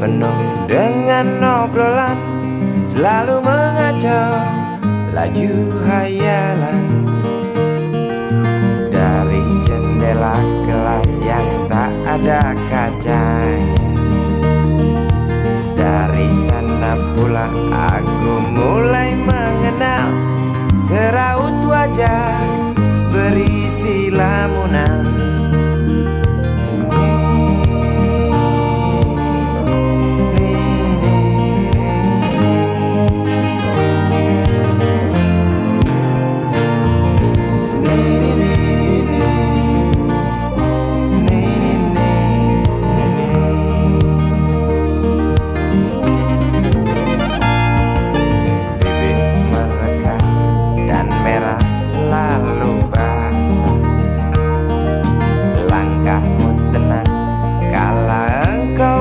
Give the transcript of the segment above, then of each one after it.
penuh dengan obrolan, selalu mengacau laju hayalan. Dari jendela kelas yang tak ada kacanya, dari sana pula aku mulai mengenal seraut wajah berisi lamunan.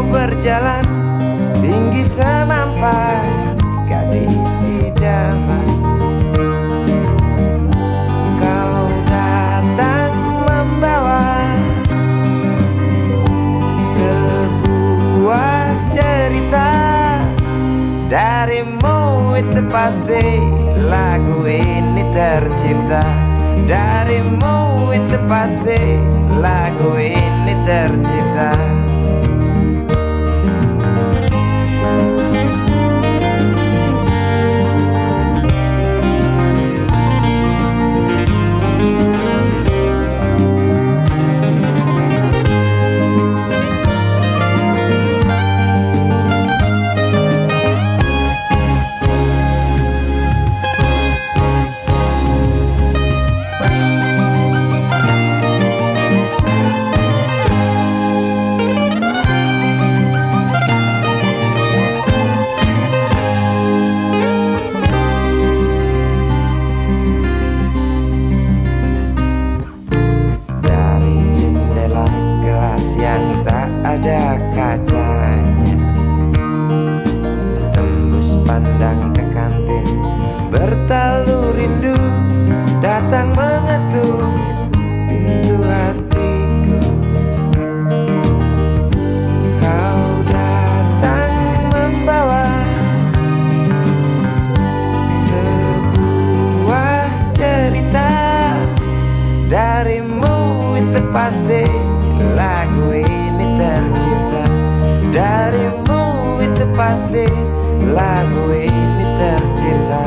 Berjalan tinggi semampai gadis idaman, kau datang membawa sebuah cerita. Darimu itu pasti lagu ini tercipta. Darimu itu pasti lagu ini tercipta. Ada kacanya, tembus pandang ke kantin, bertalu rindu datang mengetuk pintu hatiku. Kau datang membawa sebuah cerita. Darimu itu pasti lagu ini tercipta. Darimu itu pasti lagu ini tercipta.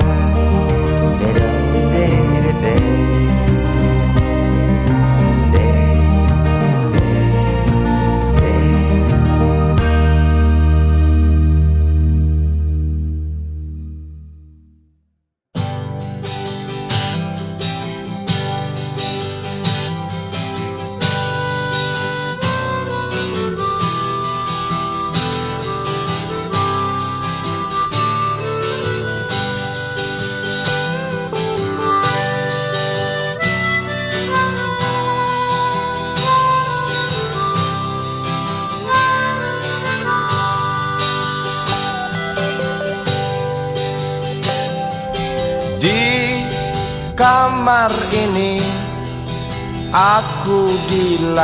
Kamar ini aku dilahirkan,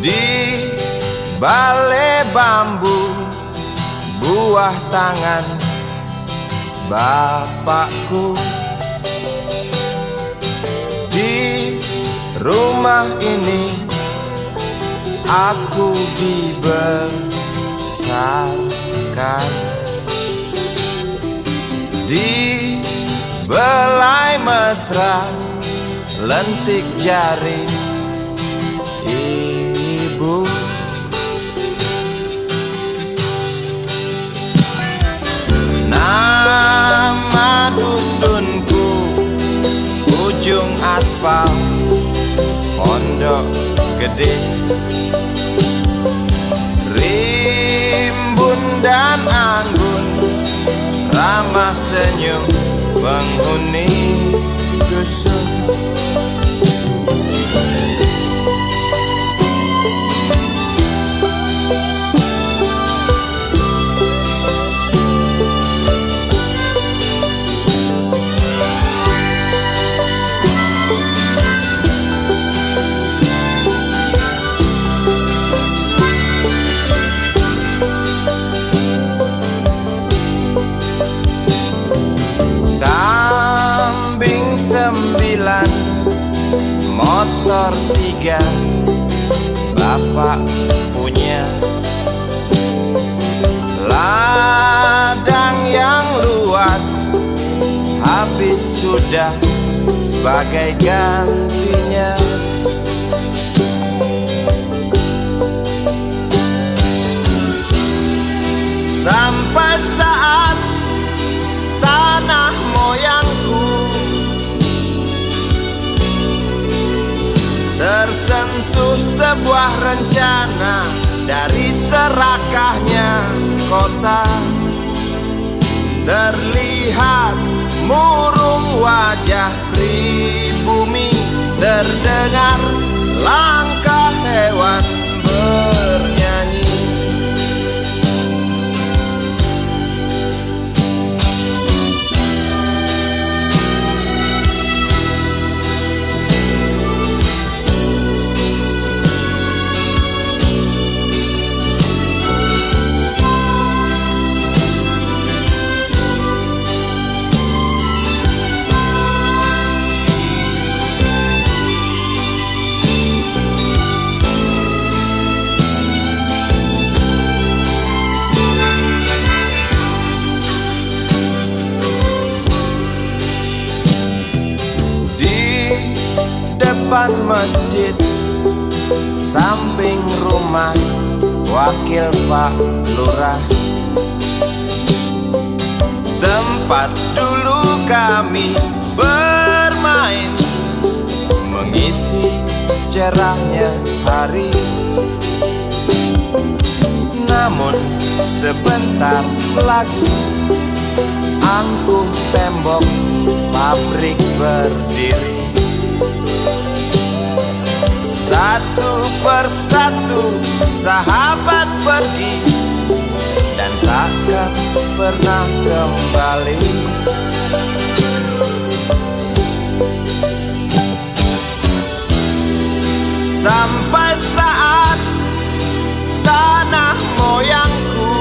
di balai bambu buah tangan bapakku. Di rumah ini aku dibesarkan, di belai mesra lentik jari ibu. Nama dusunku ujung aspal Pondok Gede. Rimbun dan anggun ramah senyum penghuni dusun. tiga Bapak punya ladang yang luas, habis sudah sebagai gantinya. Sampai saat tanah moyangku tersentuh sebuah rencana dari serakahnya kota. Terlihat murung wajah pribumi, terdengar langkah hewan bernyanyi. Depan masjid, samping rumah wakil Pak Lurah, tempat dulu kami bermain, mengisi cerahnya hari. Namun sebentar lagi angkuh tembok pabrik berdiri. Satu persatu sahabat pergi dan takkan pernah kembali. Sampai saat tanah moyangku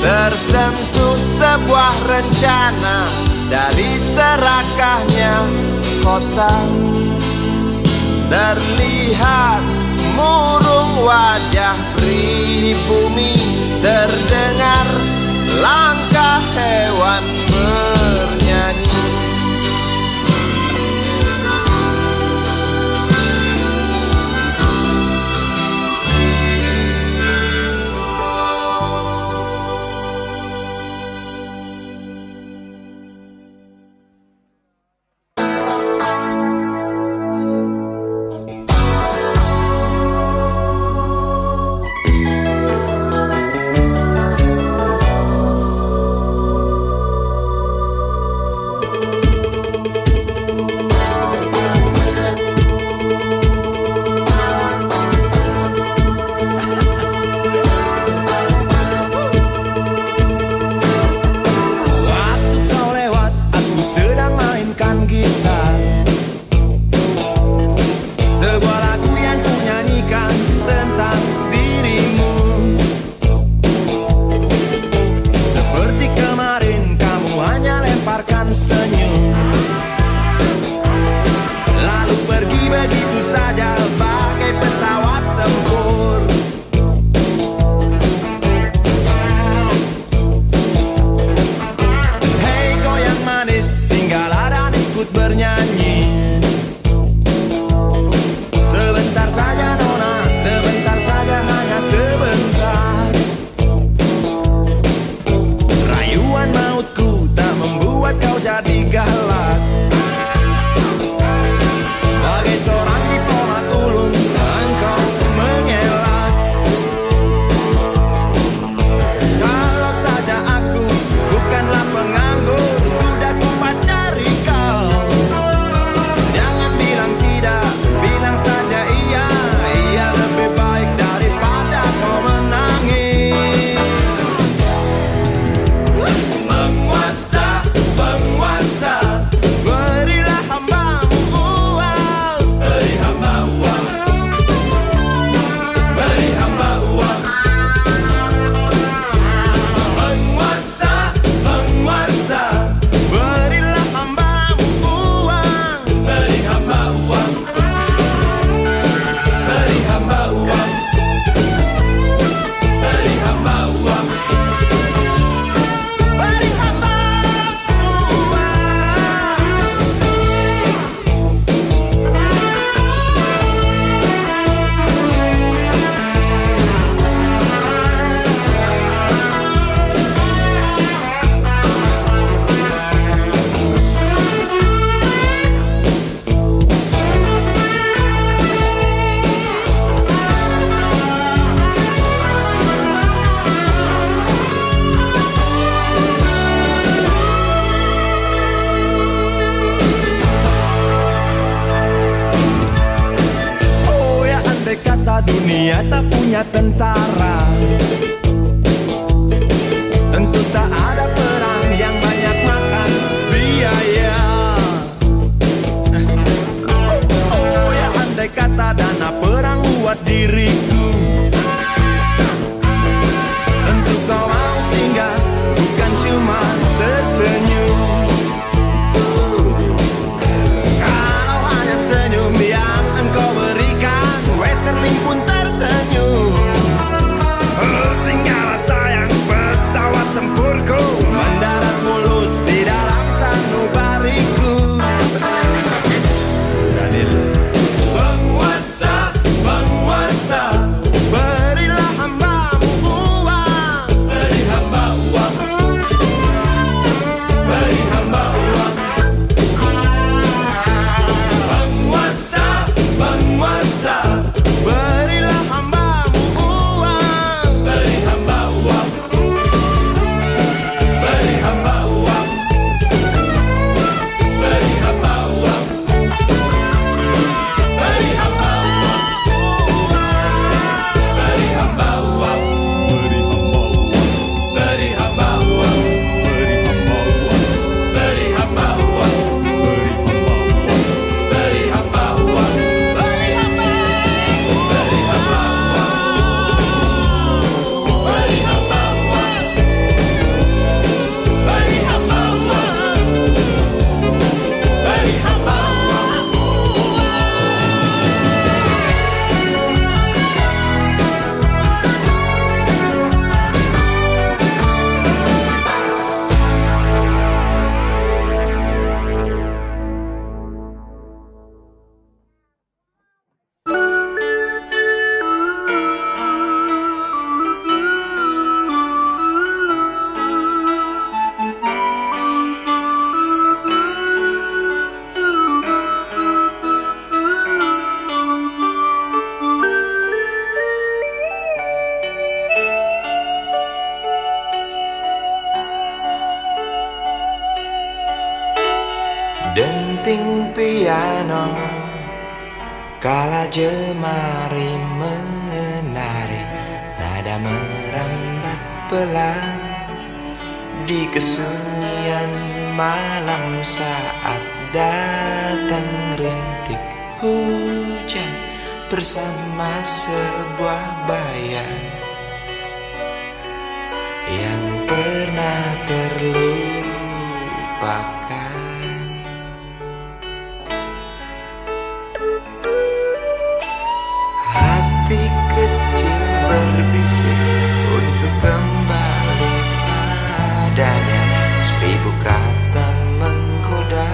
tersentuh sebuah rencana dari serakahnya kota. Terlihat murung wajah pribumi, terdengar langkah hewan bernyanyi. dunia tak punya tentara, tentu tak ada perang yang banyak makan biaya. Oh ya, andai kata dana perang buat diriku, tentu kau mau singgah, bukan cuma tersenyum. Kalau hanya senyum yang engkau berikan, Westerling pun tersenyum. Singgahlah sayang, pesawat tempurku mendarat mulus di dalam sanubariku. Penguasa, penguasa, berilah hambamu uang. Beri hamba uang. Beri hamba uang. Penguasa, penguasa, berilah hambamu uang. Beri hamba uang. Beri hamba uang. Beri hamba uang. Beri hamba uang. Beri hamba uang. Beri hamba uang. Beri hamba uang. Beri hamba uang. Beri hamba uang. Beri hamba uang. Beri hamba uang. Beri hamba uang. Beri hamba uang. Denting piano kala jemari menari, nada merambat pelan di kesunyian malam saat datang rintik hujan bersama sebuah bayang yang pernah terlupakan. Hati kecil berbisik untuk kembali padanya. 1000 kata menggoda,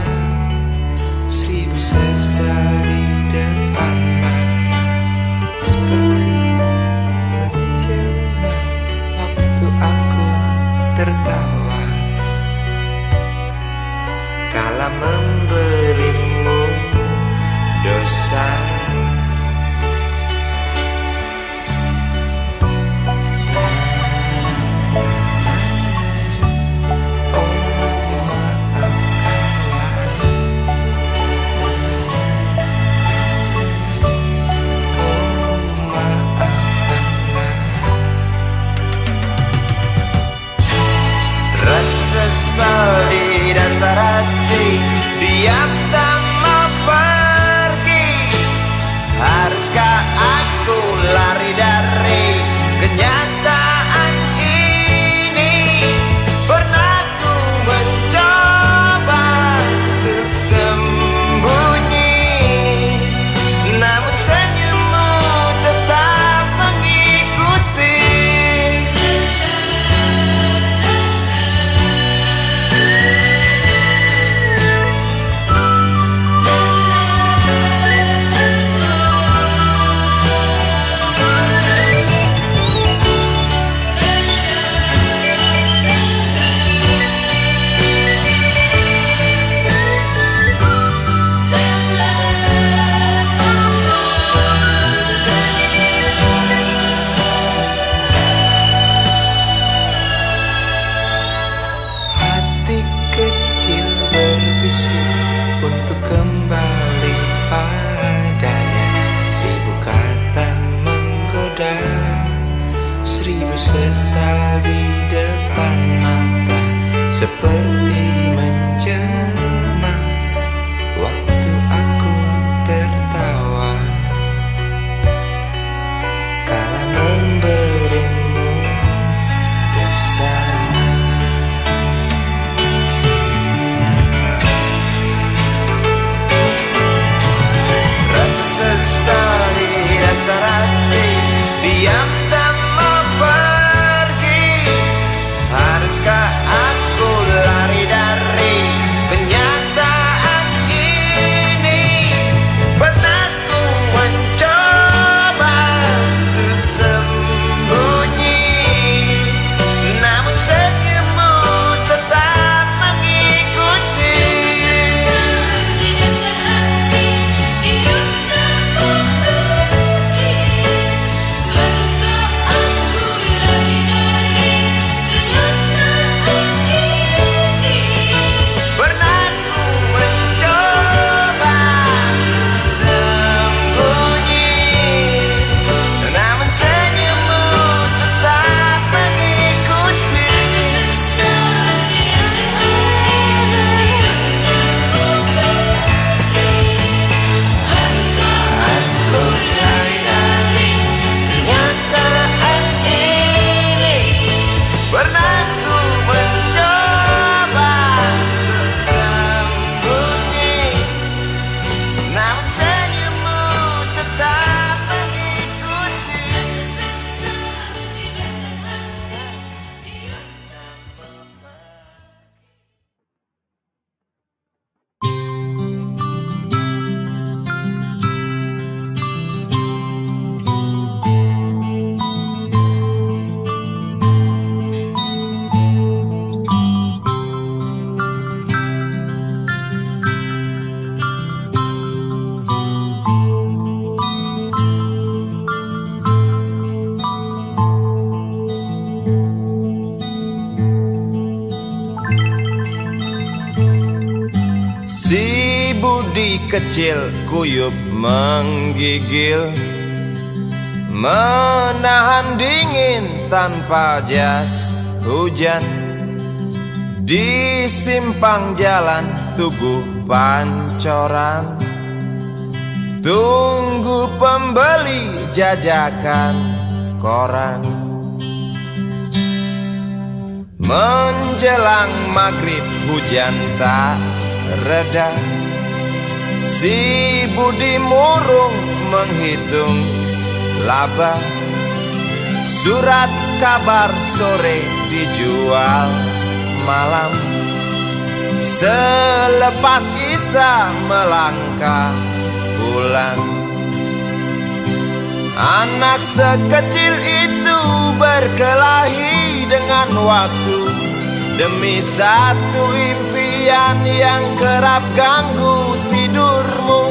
1000 sesal di depan mata, seperti menjelma waktu aku tertawa. kecil kuyup menggigil, menahan dingin tanpa jas hujan. Di simpang jalan Tugu Pancoran, tunggu pembeli jajakan koran. Menjelang maghrib hujan tak reda, si Budi murung menghitung laba. Surat kabar sore dijual malam. Selepas Isya melangkah pulang. Anak sekecil itu berkelahi dengan waktu demi satu impian yang kerap ganggu tidurmu.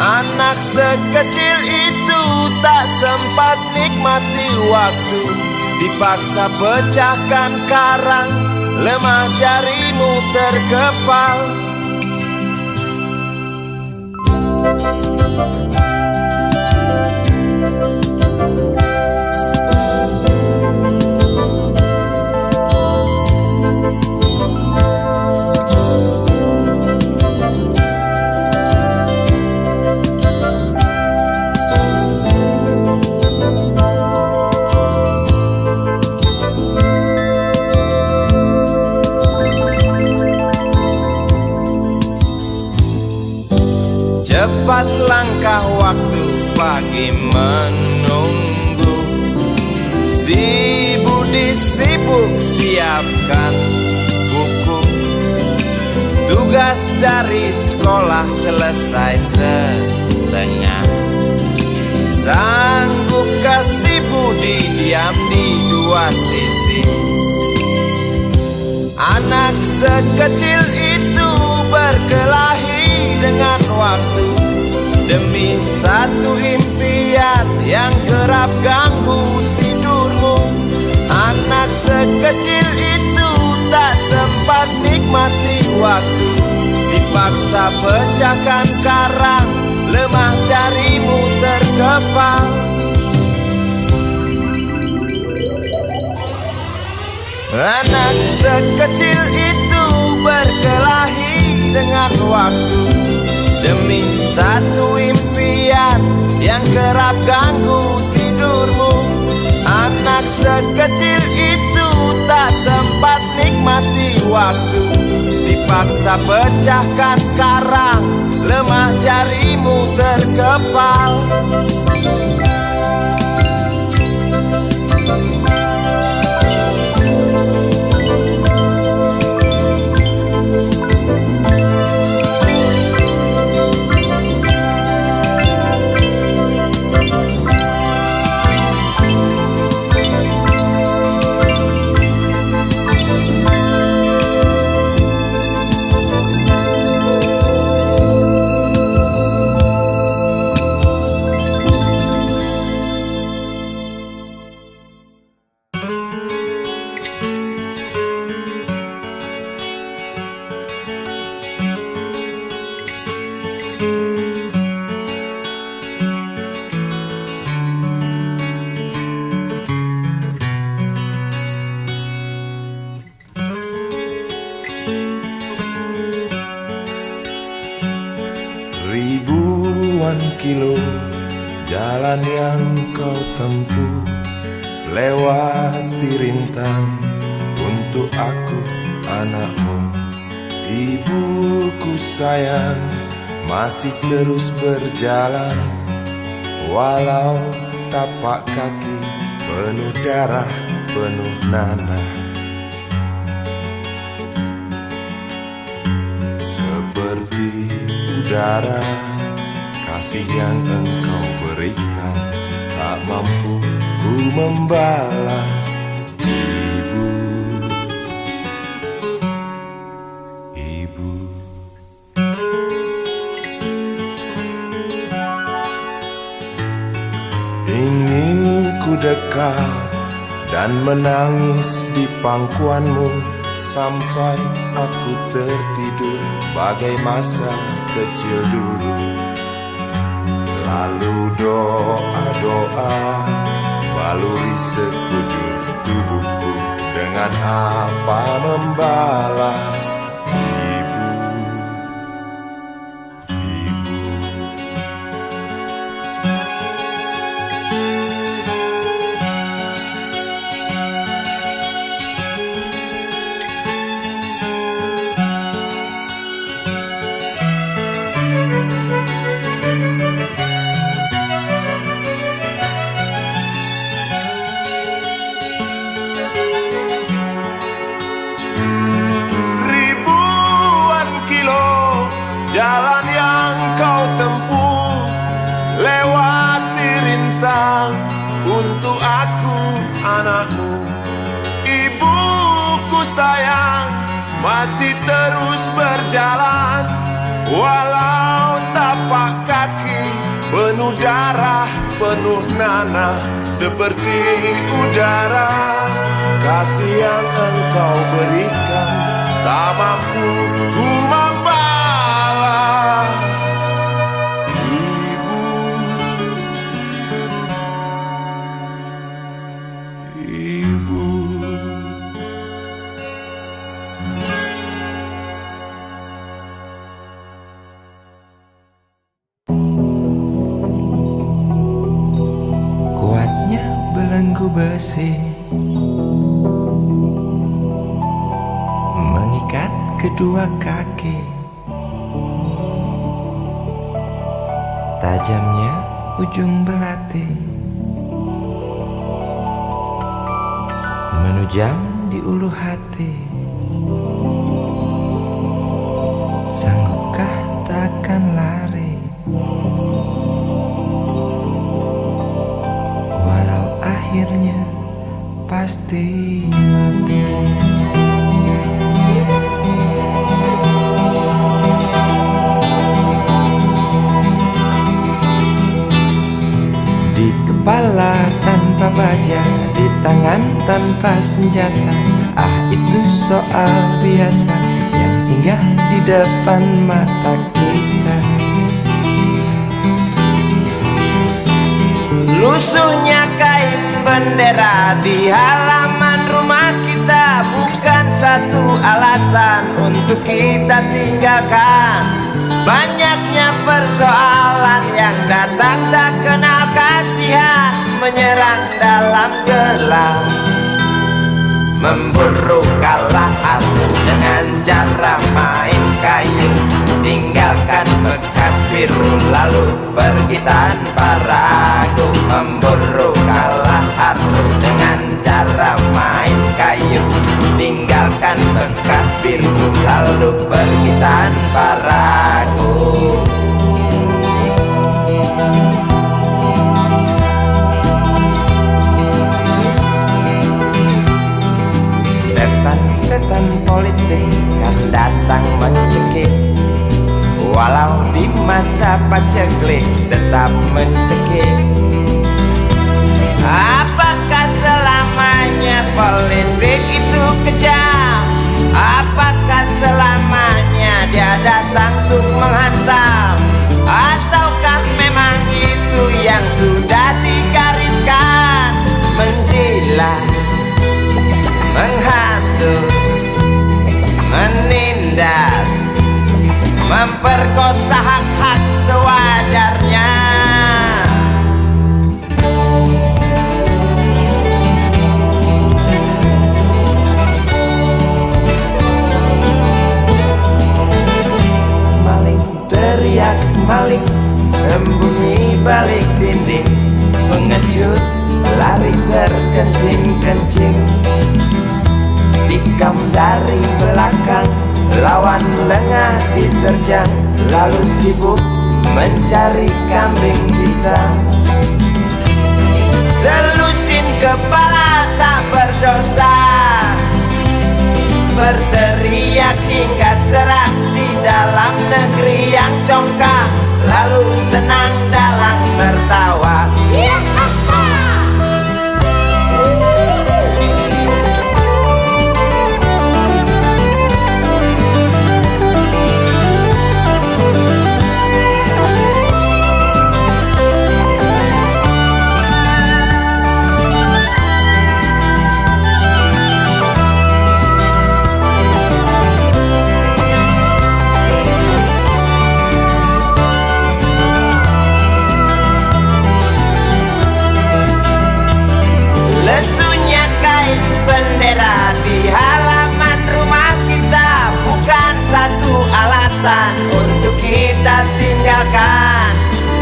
Anak sekecil itu tak sempat nikmati waktu, dipaksa pecahkan karang, lemah jarimu terkepal. Cepat langkah waktu, pagi menunggu. Si Budi sibuk siapkan buku. Tugas dari sekolah selesai setengah. Sanggupkah si Budi diam di dua sisi? Anak sekecil itu berkelahi dengan waktu demi satu impian yang kerap ganggu tidurmu. Anak sekecil itu tak sempat nikmati waktu, dipaksa pecahkan karang, lemah jarimu terkepal. Anak sekecil itu berkelahi dengan waktu demi satu impian yang kerap ganggu tidurmu. Anak sekecil itu tak sempat nikmati waktu, dipaksa pecahkan karang, lemah jarimu terkepal. Ribuan kilo jalan yang kau tempuh, lewati rintang untuk aku anakmu. Ibuku sayang masih terus berjalan, walau tapak kaki penuh darah, penuh nanah. Seperti udara, kasih yang engkau berikan tak mampu ku membalas. Ibu, ibu. Ingin ku dekat dan menangis di pangkuanmu sampai aku tertidur bagai masa kecil dulu. Lalu doa-doa baluri sekujur tubuhku. Dengan apa membalas ibu, ibu. Jalan yang kau tempuh, lewati rintang untuk aku anakmu. Ibuku sayang, masih terus berjalan, walau tapak kaki penuh darah, penuh nanah seperti udara. Kasih yang engkau berikan tak mampu ku membalas. Ibu, ibu. Kuatnya belenggu besi mengikat kedua kaki, tajamnya ujung belati menujam di ulu hati. Sanggupkah takkan lari, walau akhirnya pasti mati. Di kepala tanpa baja, di tangan tanpa senjata. Ah, itu soal biasa yang singgah di depan mata kita. Lusuhnya kain bendera di halaman rumah kita bukan satu alasan untuk kita tinggalkan. Banyaknya persoalan yang datang tak kenal kasihan, menyerang dalam gelap, memburu kalah aku dengan cara main kayu. Tinggalkan bekas biru lalu pergi tanpa ragu, memburu kalah aku dengan cara main kayu. Tinggalkan bekas biru lalu pergi tanpa ragu. Setan-setan politik kan datang mencekik, walau di masa paceklik tetap mencekik. Apakah selamanya politik itu kejam? Apakah selamanya dia datang untuk menghantam? Ataukah memang itu yang sudah digariskan? Menjilat, menghasut, menindas, memperkosa hak-hak sewajarnya. Maling teriak maling, sembunyi balik dinding, pengecut lari terkencing-kencing, tikam dari belakang, lawan lengah diterjang, lalu sibuk mencari kambing hitam. Selusin kepala tak berdosa, berteriak hingga serak di dalam negeri yang congkak, lalu senang dalam tertawa.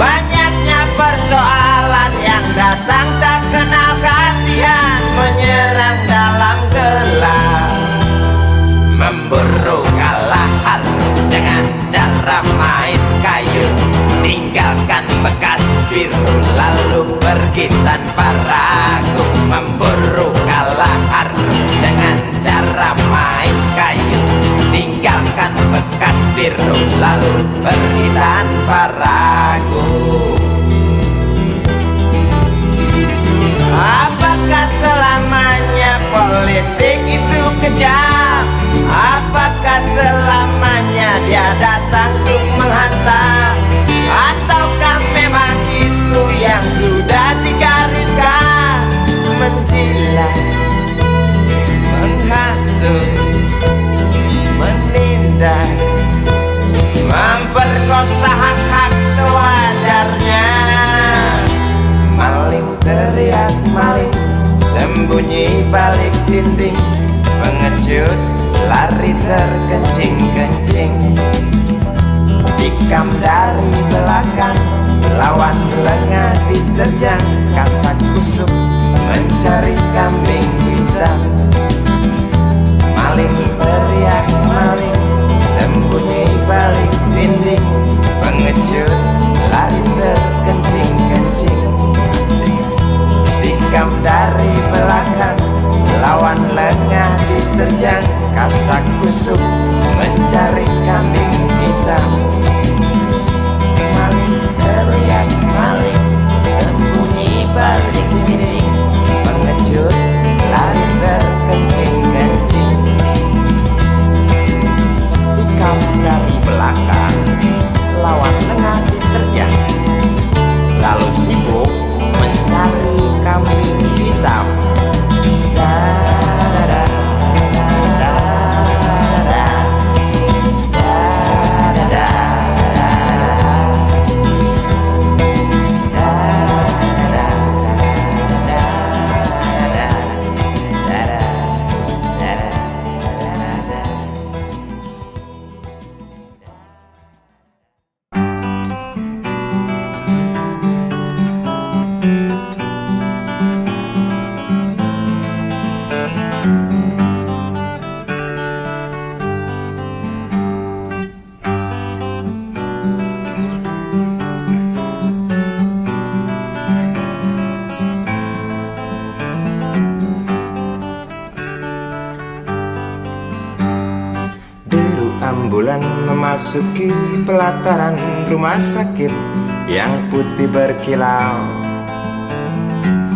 Banyaknya persoalan yang datang tak kenal kasihan, menyerang dalam gelap. Memburu kalah harus dengan cara main kayu, tinggalkan bekas biru lalu pergi tanpa ragu. Memburu kalah harus dengan cara main kayu, tinggalkan bekas biru lalu pergi tanpa ragu. Apakah selamanya politik itu kejam? Apakah selamanya dia datang untuk menghantam? Ataukah memang itu yang sudah digariskan? Menjilat, menghasut, menindas, memperkosa hak-hak sewajarnya. Maling teriak maling, sembunyi balik dinding, pengecut lari terkencing-kencing. Tikam dari belakang, lawan lengah diterjang, kasak kusuk mencari kambing hitam. Maling teriak maling, sembunyi balik dinding, pengecut lari terkencing-kencing. Tikam dari belakang, lawan lengah diterjang, kasak kusuk mencari kambing hitam. Maling teriak maling, sembunyi balik dinding, pengecut lari terkencing-kencing. Tikam dari belakang, lawan lengah diterjang, lalu sibuk mencari kambing hitam. Ambulan memasuki pelataran rumah sakit yang putih berkilau.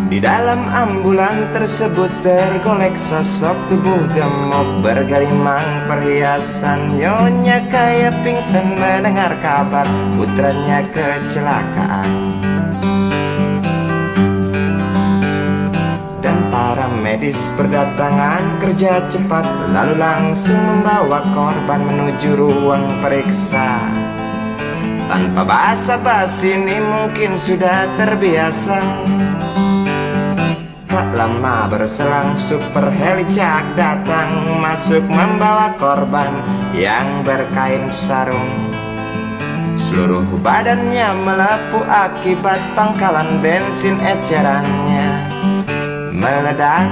Di dalam ambulan tersebut tergolek sosok tubuh gemuk bergelimang perhiasan. Nyonya kaya pingsan mendengar kabar putranya kecelakaan. Para medis berdatangan kerja cepat, lalu langsung membawa korban menuju ruang periksa. Tanpa basa-basi ini mungkin sudah terbiasa. Tak lama berselang super helicak datang, masuk membawa korban yang berkain sarung. Seluruh badannya melepuh akibat pangkalan bensin ecerannya meledak.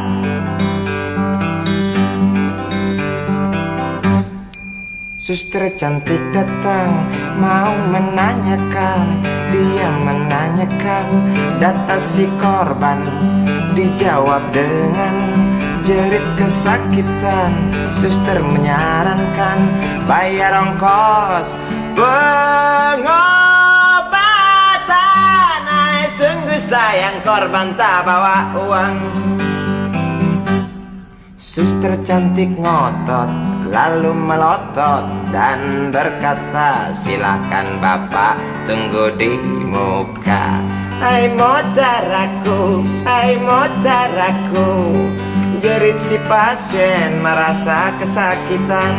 Suster cantik datang mau menanyakan, dia menanyakan data si korban. Dijawab dengan jerit kesakitan. Suster menyarankan bayar ongkos pengobatan. Sungguh sayang korban tak bawa uang. Suster cantik ngotot lalu melotot dan berkata, silakan bapak tunggu di muka. Hai motaraku, hai motaraku, jerit si pasien merasa kesakitan.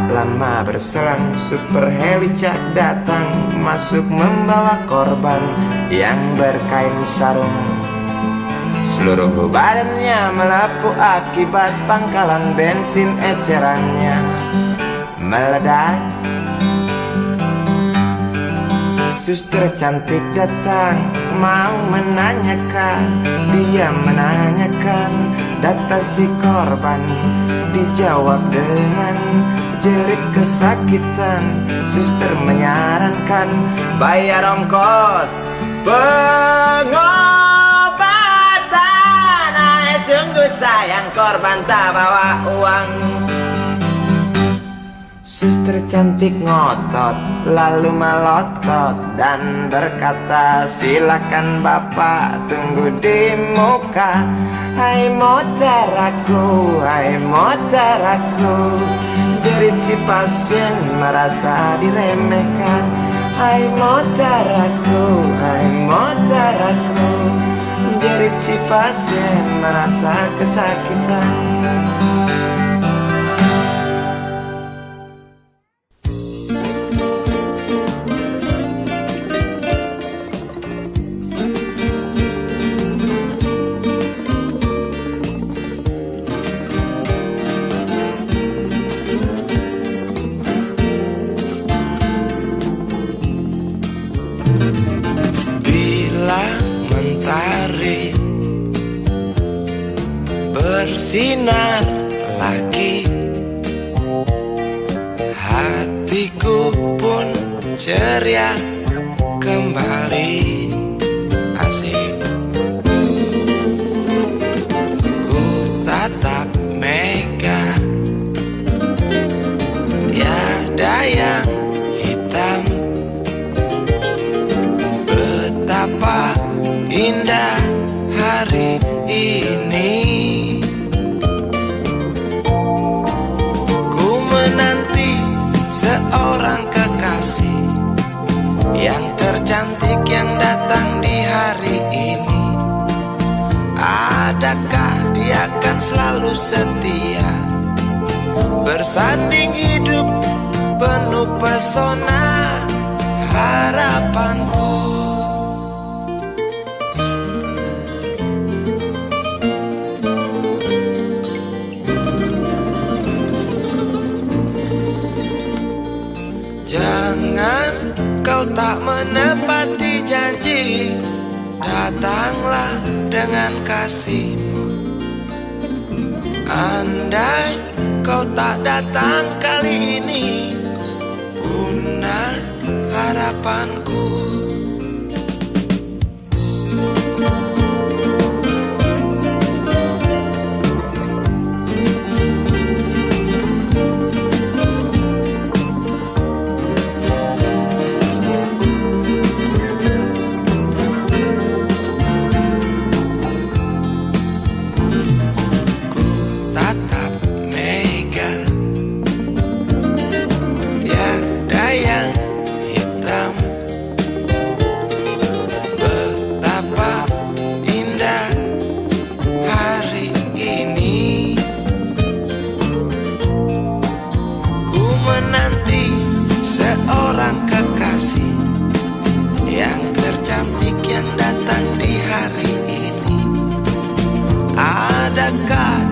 Lama berselang super helicak datang, masuk membawa korban yang berkain sarung. Seluruh badannya melepuh akibat pangkalan bensin ecerannya meledak. Suster cantik datang mau menanyakan, dia menanyakan data si korban. Dijawab dengan jerit kesakitan. Suster menyarankan bayar ongkos pengobatan. Sungguh sayang korban tak bawa uang. Suster cantik ngotot lalu melotot dan berkata, silakan bapak tunggu di muka. Hai motaraku, hai motaraku, jerit si pasien merasa diremehkan. Hai motaraku, hai motaraku, jerit si pasien merasa kesakitan. Mentari bersinar lagi, hatiku pun ceria kembali. Asik. Ku tatap mega, tiada yang hitam. Betapa indah hari ini. Ku menanti seorang kekasih yang tercantik yang datang di hari ini. Adakah dia akan selalu setia, bersanding hidup penuh pesona harapanku. Jangan kau tak menepati janji, datanglah dengan kasihmu. Andai kau tak datang kali ini, punah harapanku.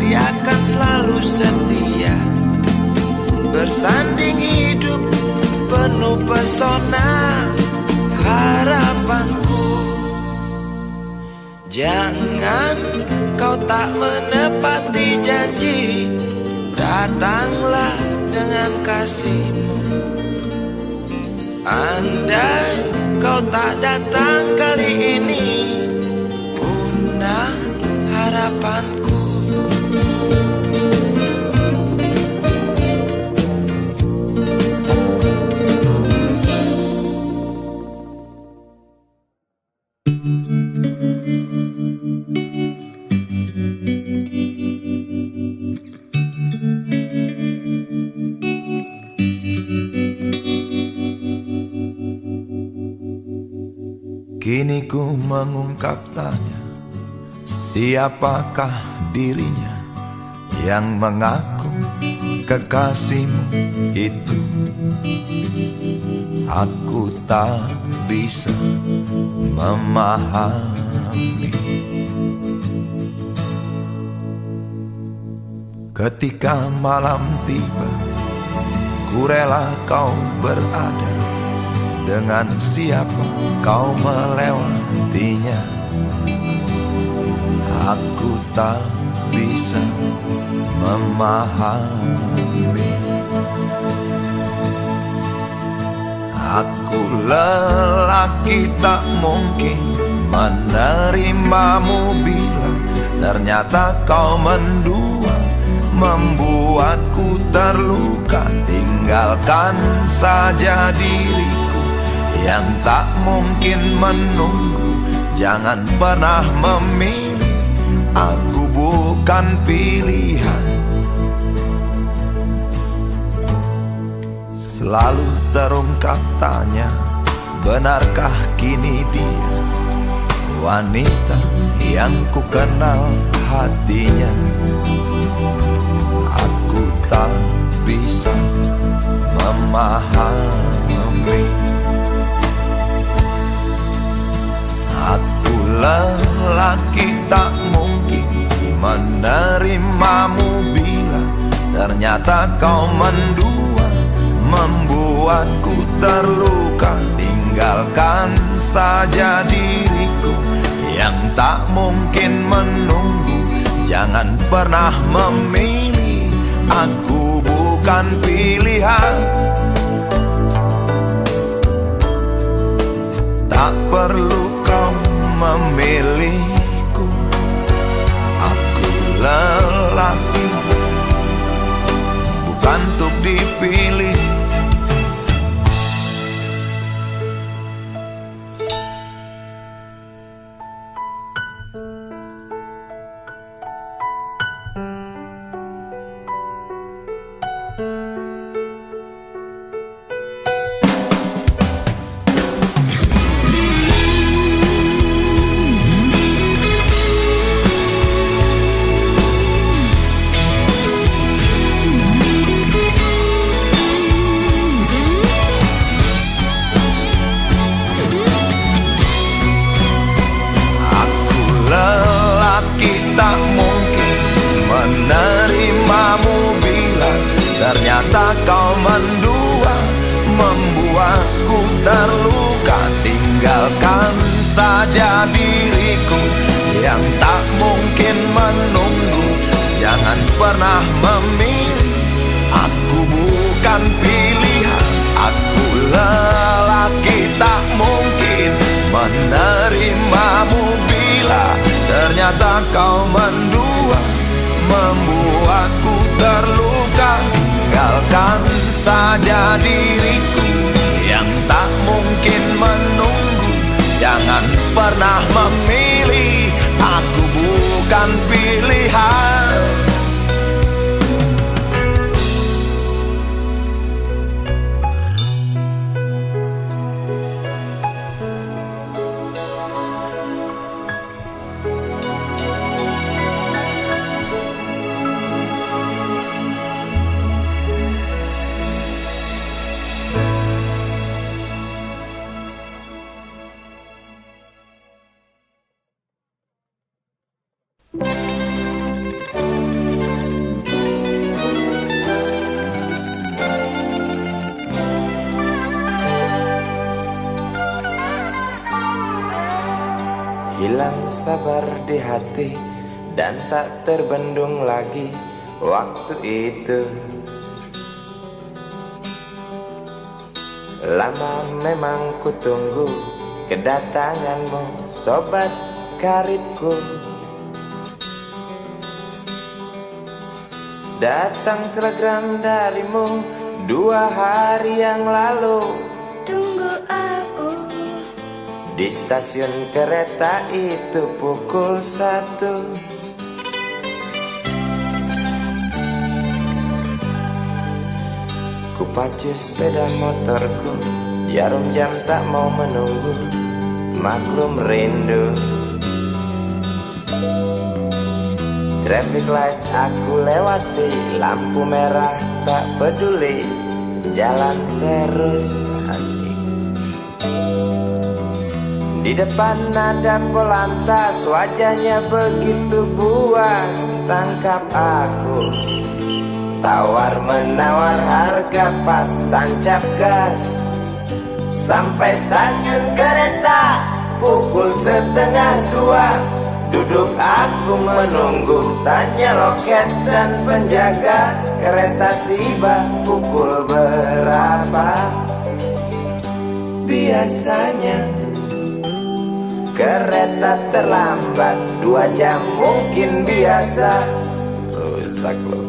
Dia akan selalu setia, bersanding hidup penuh pesona harapanku. Jangan kau tak menepati janji, datanglah dengan kasihmu. Andai kau tak datang kali ini, punah harapanku. Kini ku mengungkap tanya, siapakah dirinya yang mengaku kekasihmu itu. Aku tak bisa memahami. Ketika malam tiba, ku rela kau berada. Dengan siapa kau melewatinya, aku tak bisa memahami. Aku lelaki tak mungkin menerimamu bila ternyata kau mendua, membuatku terluka. Tinggalkan saja diriku yang tak mungkin menunggu. Jangan pernah memilih, aku bukan pilihan. Selalu terungkap tanya, benarkah kini dia wanita yang ku kenal hatinya? Aku tak bisa memahami. Aku lelaki tak mungkin menerimamu bila ternyata kau mendua, membuatku terluka. Tinggalkan saja diriku yang tak mungkin menunggu. Jangan pernah memilih, aku bukan pilihan. Tak perlu kau memilihku, aku lelaki bukan untuk dipilih. Tak mungkin menerimamu bila ternyata kau mendua, membuatku terluka. Tinggalkan saja diriku yang tak mungkin menunggu. Jangan pernah memilih, aku bukan pilihan. Aku lelaki tak mungkin menerimamu bila ternyata kau mendua, membuatku terluka. Tinggalkan saja diriku yang tak mungkin menunggu. Jangan pernah memilih, aku bukan pilihan. Hilang sabar di hati dan tak terbendung lagi waktu itu. Lama memang ku tunggu kedatanganmu, sobat karibku. Datang telegram darimu 2 hari yang lalu. Tunggu aku di stasiun kereta itu pukul 1. Ku pacu sepeda motorku, jarum jam tak mau menunggu, maklum rindu. Traffic light aku lewati, lampu merah tak peduli, jalan terus asik. Di depan ada polantas, wajahnya begitu buas, tangkap aku. Tawar menawar harga pas, tancap gas. Sampai stasiun kereta pukul 1:30. Duduk aku menunggu, tanya loket dan penjaga, kereta tiba pukul berapa? Biasanya kereta terlambat 2 jam mungkin biasa. Rusak loh.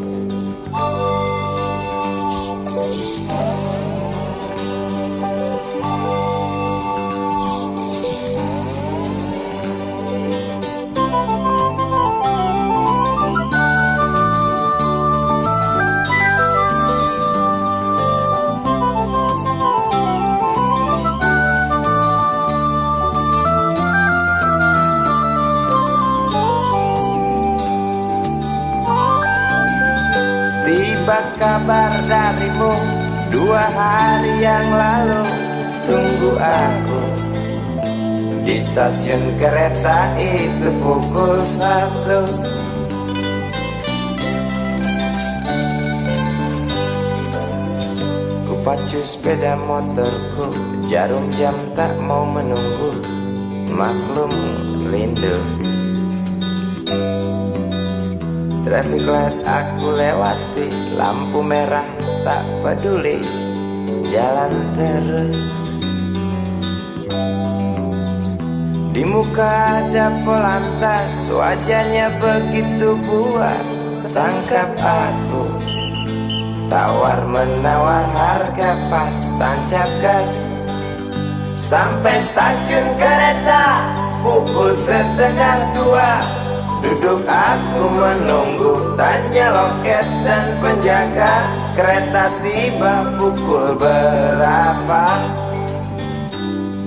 Tiba kabar darimu 2 hari yang lalu, tunggu aku di stasiun kereta itu pukul 1. Kupacu sepeda motorku, jarum jam tak mau menunggu, maklum rindu. Traffic light aku lewati, lampu merah tak peduli, jalan terus. Di muka ada polantas, wajahnya begitu buas, tangkap aku. Tawar menawar harga pas, tancap gas. Sampai stasiun kereta pukul 1:30. Duduk aku menunggu, tanya loket dan penjaga, kereta tiba pukul berapa?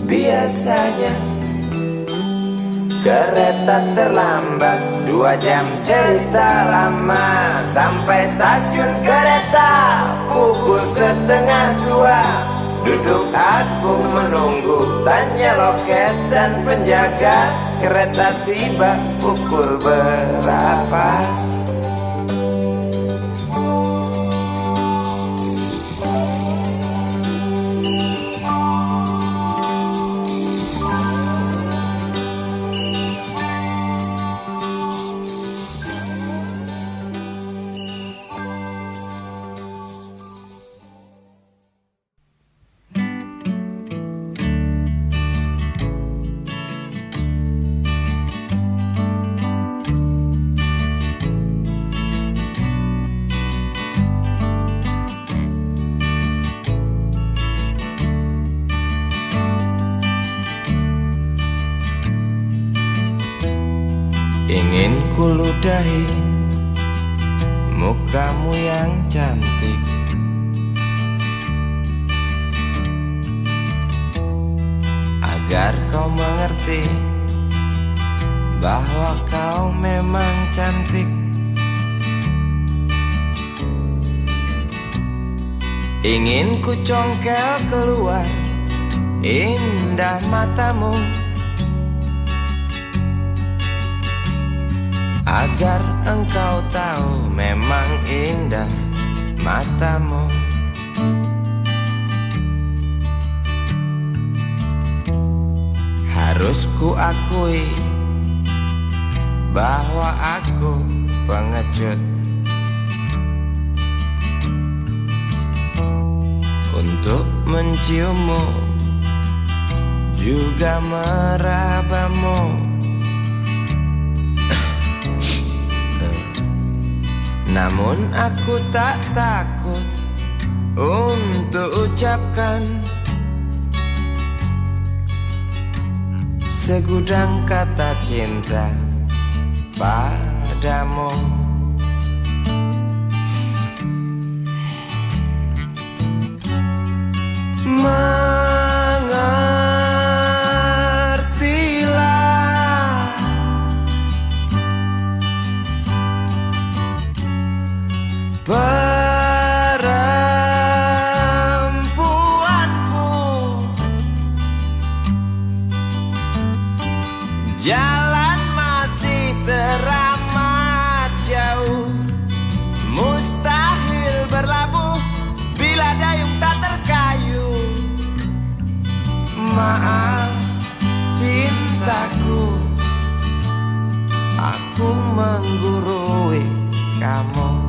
Biasanya kereta terlambat 2 jam, cerita lama. Sampai stasiun kereta pukul 1:30. Duduk aku menunggu, tanya loket dan penjaga, kereta tiba pukul berapa? Ingin kuludahi mukamu yang cantik, agar kau mengerti bahwa kau memang cantik. Ingin ku congkel keluar indah matamu, agar engkau tahu memang indah matamu. Harus ku akui bahwa aku pengecut untuk menciummu, juga merabamu. Namun aku tak takut untuk ucapkan segudang kata cinta padamu. Mengertilah Jalan masih teramat jauh, mustahil berlabuh bila dayung tak terkayuh. Maaf cintaku, aku menggurui kamu.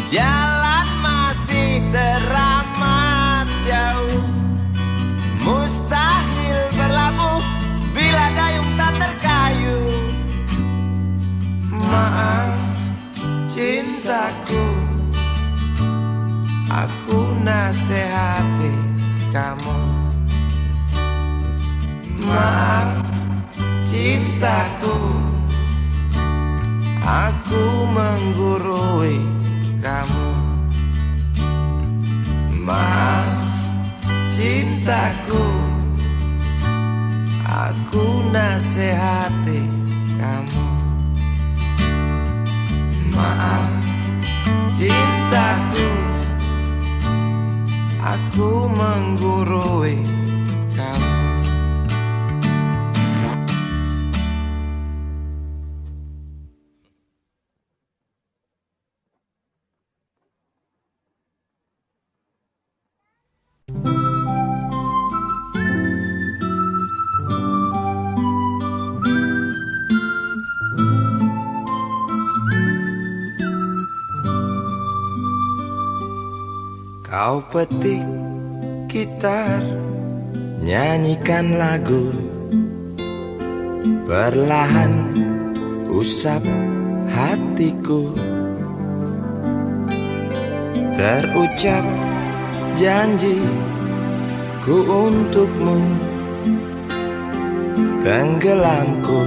Jalan masih teramat jauh, mustahil berlabuh bila dayung tak terkayuh. Maaf cintaku, aku nasihati kamu. Maaf cintaku, aku menggurui kamu. Maaf cintaku, aku nasihati kamu. Maaf cintaku, aku menggurui kamu. Kau petik gitar, nyanyikan lagu, perlahan usap hatiku. Terucap janji ku untukmu, tenggelamku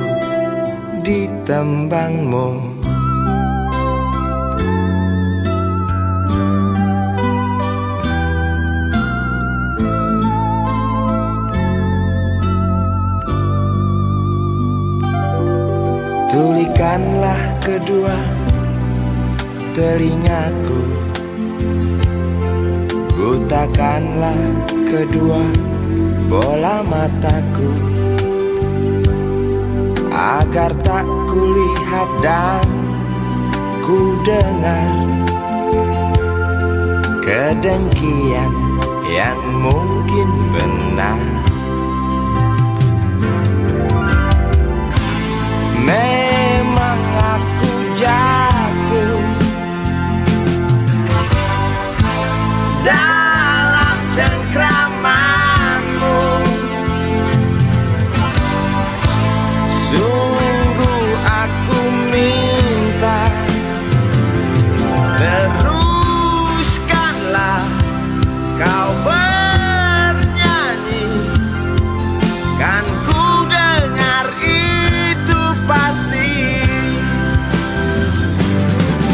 di tembangmu. Tulikanlah kedua telingaku, butakanlah kedua bola mataku, agar tak kulihat dan ku dengar kedengkian yang mungkin benar. Memang aku jatuh dalam cengkramanmu. Sungguh aku minta, teruskanlah kau bernyanyi, kan ku dengar itu pasti.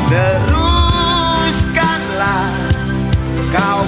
Teruskanlah kau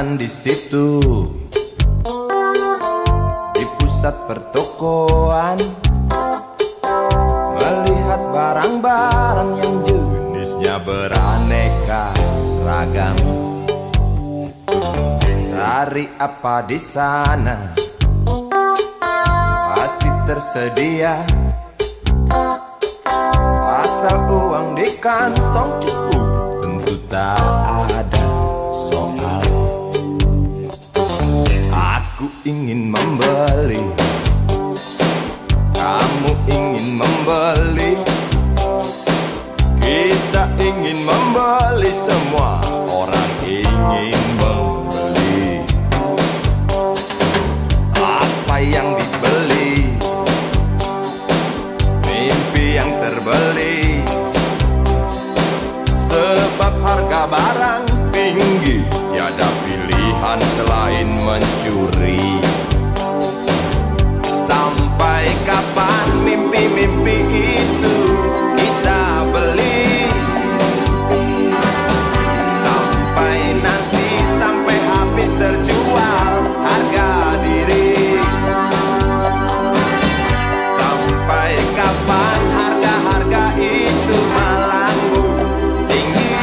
jalan di situ, di pusat pertokoan, melihat barang-barang yang jenisnya beraneka ragam. Cari apa di sana, pasti tersedia, asal uang di kantong cukup, tentu tak ada soal. Aku ingin membeli, kamu ingin membeli, kita ingin membeli, semua orang ingin membeli. Apa yang dibeli, mimpi yang terbeli, sebab harga barang tinggi, tiada pilihan selain mencuri. Sampai kapan mimpi-mimpi itu kita beli? Sampai nanti, sampai habis terjual harga diri. Sampai kapan harga-harga itu melambung tinggi?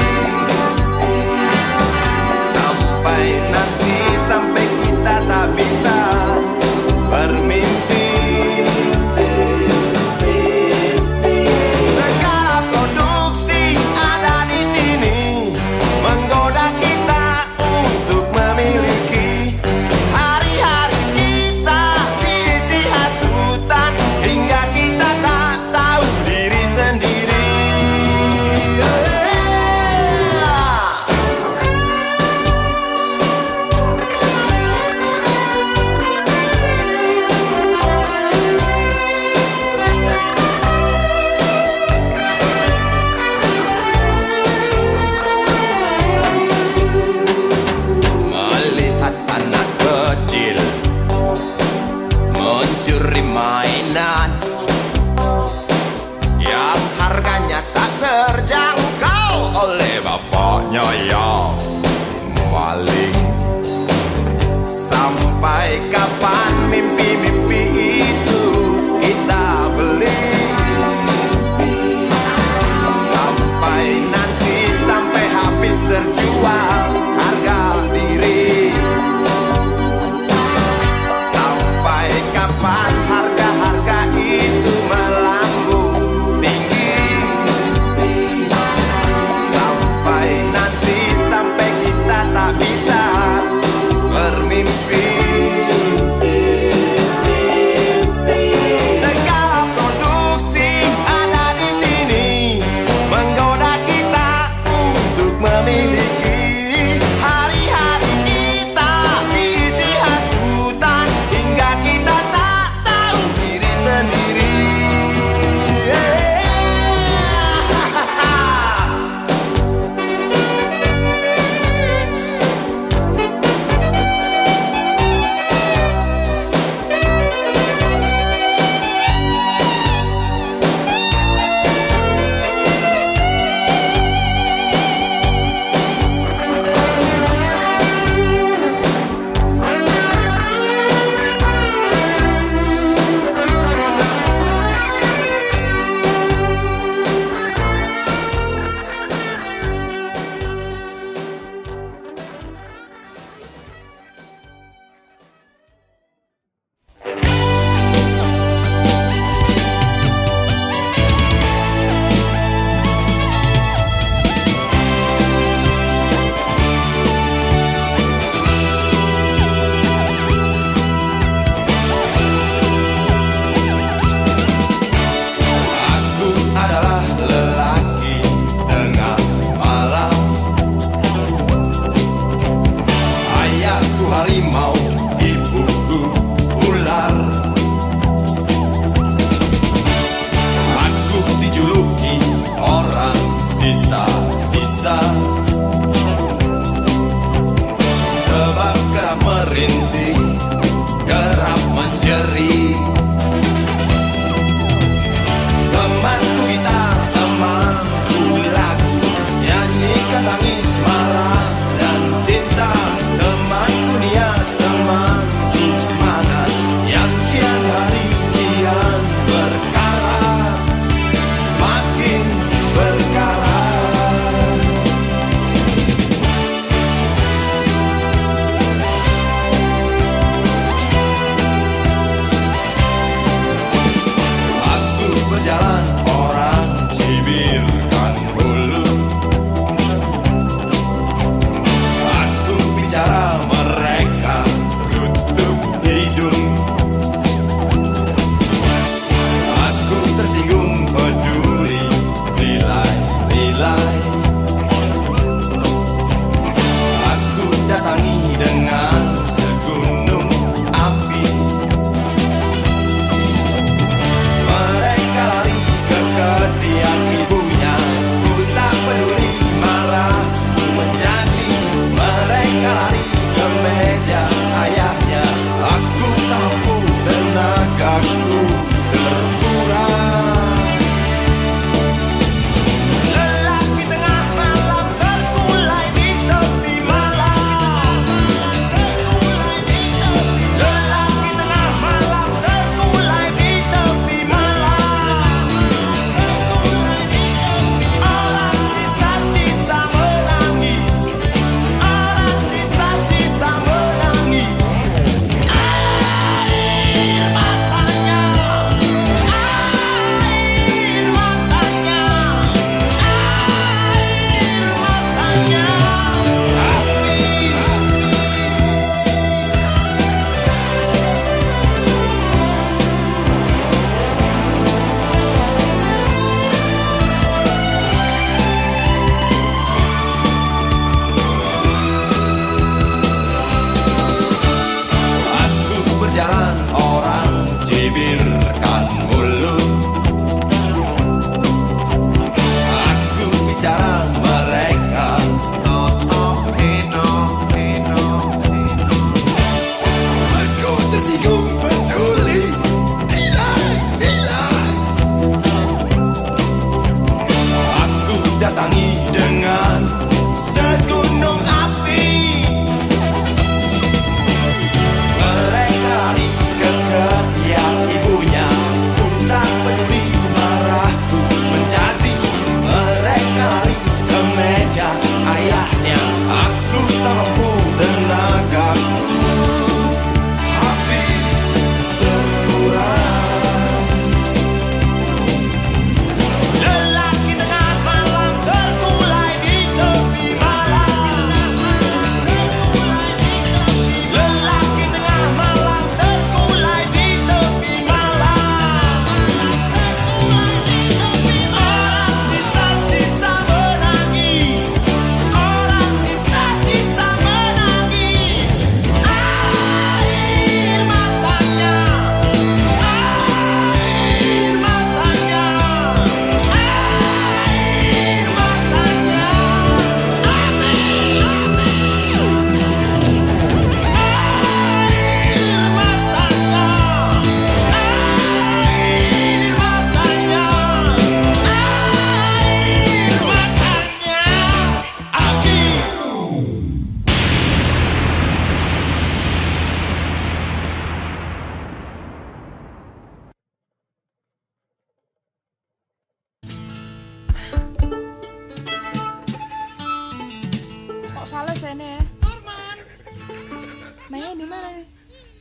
Sampai nanti, sampai kita tak bisa bermimpi. Segala produksi ada di sini, menggoda kita untuk memiliki. Hari-hari kita diisi hasutan, hingga kita tak tahu diri sendiri. Melihat anak kecil mencuri mainan yang harganya tak terjangkau oleh bapaknya yang maling. Sampai kapan mimpi-mimpi itu kita beli? Sampai nanti, sampai habis terjual harga diri. Sampai kapan harga-harga itu melambung tinggi? Sampai nanti, sampai kita tak bisa bermimpi.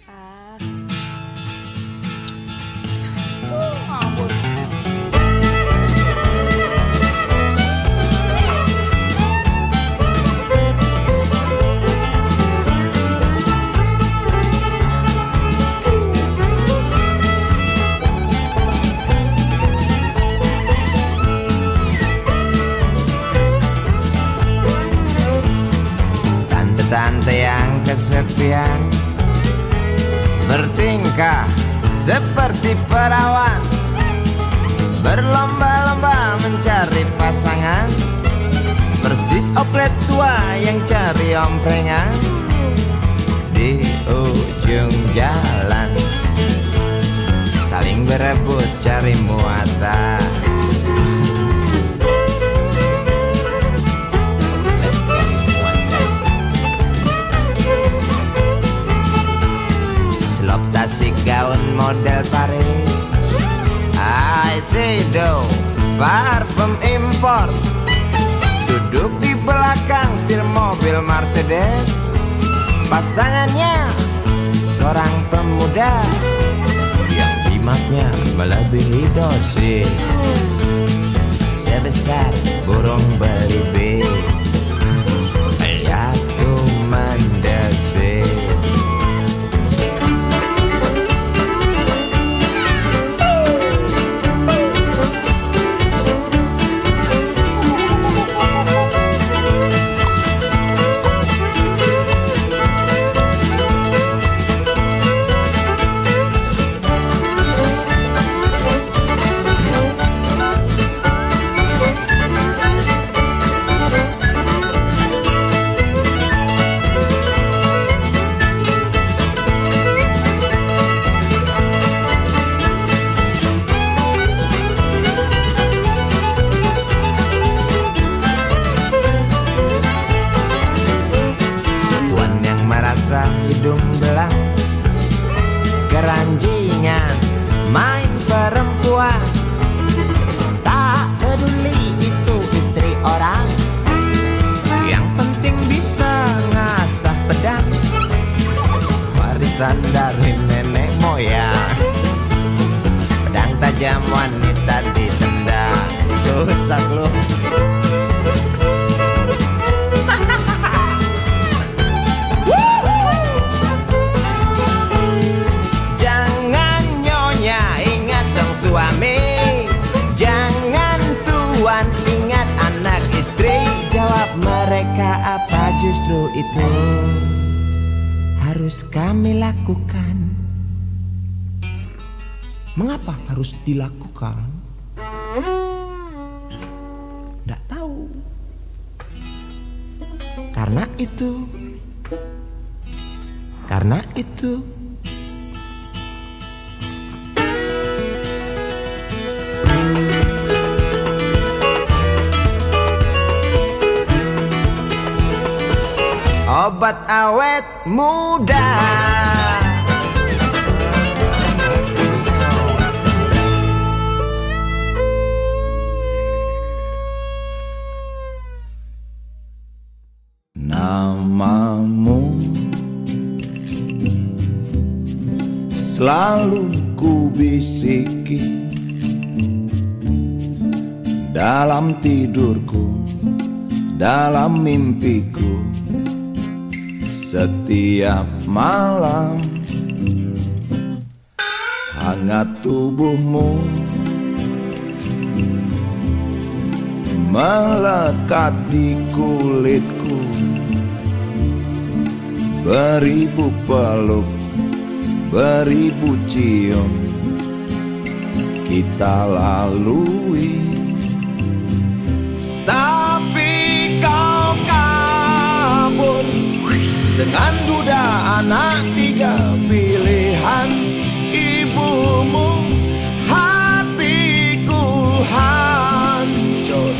Ngawur. Tante yang kesepian bertingkah seperti perawan, berlomba-lomba mencari pasangan, persis oplet tua yang cari omprengan di ujung jalan, saling berebut cari muatan. Tasik gaun model Paris, Shiseido parfum impor, duduk di belakang setir mobil Mercedes. Pasangannya seorang pemuda yang jimatnya melebihi dosis, sebesar burung belibis, lihatku mendesis. Hidung belang, keranjingan, main perempuan, tak peduli itu istri orang, yang penting bisa ngasah pedang, warisan dari nenek moyang. Pedang tajam wanita ditendang, rusak lu. Suami, jangan tuan, ingat anak istri. Jawab mereka apa justru itu harus kami lakukan. Mengapa harus dilakukan? Nggak tahu. Karena itu. Obat awet muda. Namamu selalu ku bisiki dalam tidurku, dalam mimpiku. Setiap malam hangat tubuhmu melekat di kulitku. Beribu peluk, beribu cium kita lalui. Tapi kau kabur dengan duda anak tiga pilihan ibumu. Hatiku hancur,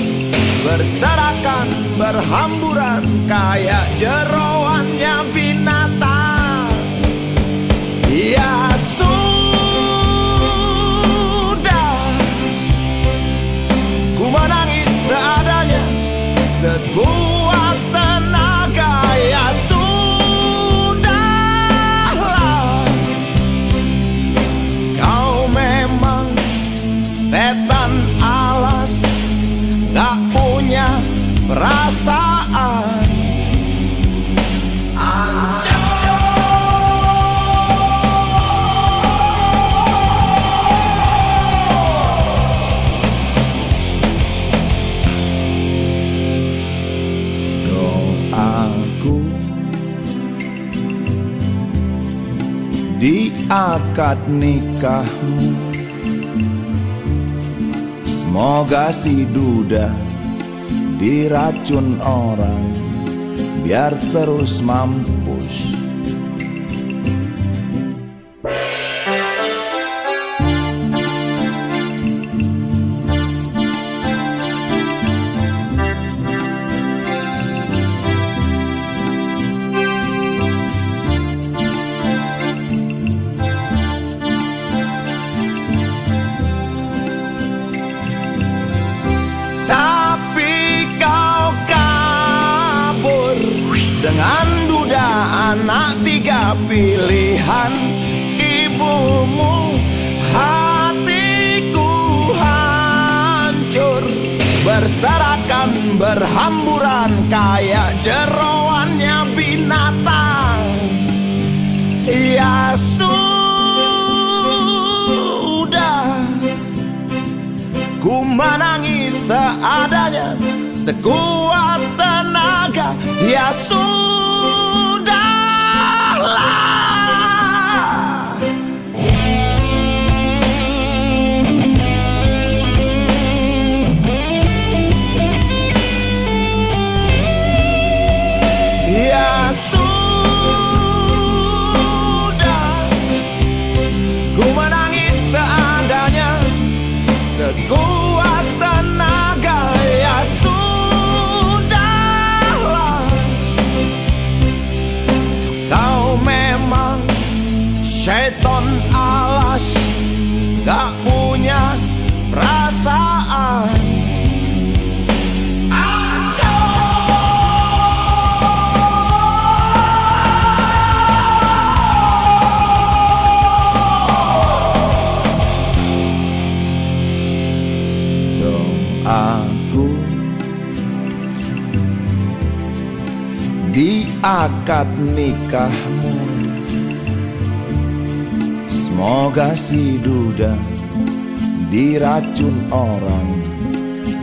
berserakan, berhamburan kayak jeroannya binatang. Ya sudah, ku menangis seadanya sekuat tenaga. Ya sudahlah, di akad nikahmu. Semoga si duda diracun orang biar terus mampus. Dengan duda anak tiga pilihan ibumu, hatiku hancur berserakan berhamburan kayak jeroannya binatang. Ya sudah, ku menangis seadanya sekuat tenaga. Ya sudahlah, ya sudah, ku menangis seadanya sekuat tenaga. Ya kau memang syaiton alas, gak punya perasaan. Doaku di akad nikahmu, semoga si duda diracun orang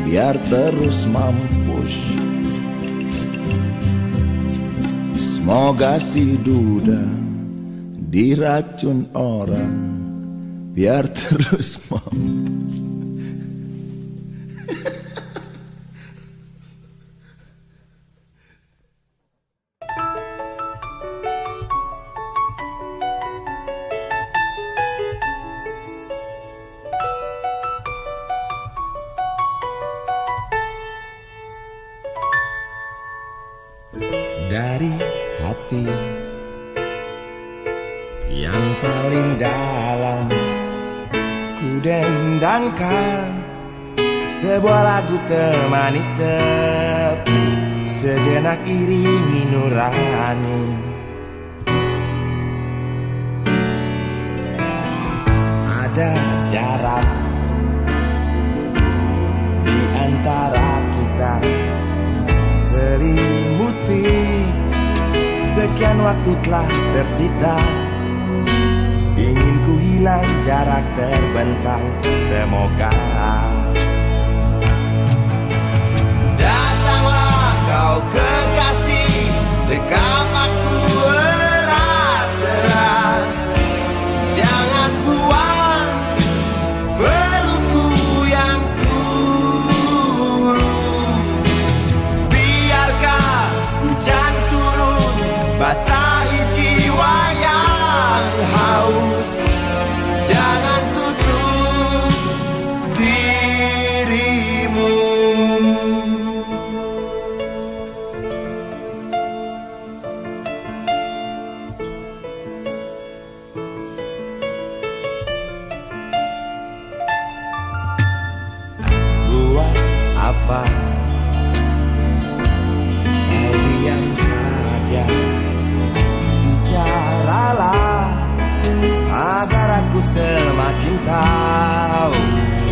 biar terus mampus. Semoga si duda diracun orang biar terus mampus. Dari hati yang paling dalam ku dendangkan sebuah lagu temani sepi, sejenak iringi nurani. Ada jarak di antara kita, selimuti sekian waktu telah tersita. Ingin ku hilang jarak terbentang, semoga datanglah kau kekasih, dekap aku erat-erat. Jangan buang pelukku yang tulus, biarkan hujan turun basahi jiwa yang haus. Jangan tutup dirimu. Buat apa kau diam saja? Bicaralah agar aku semakin tahu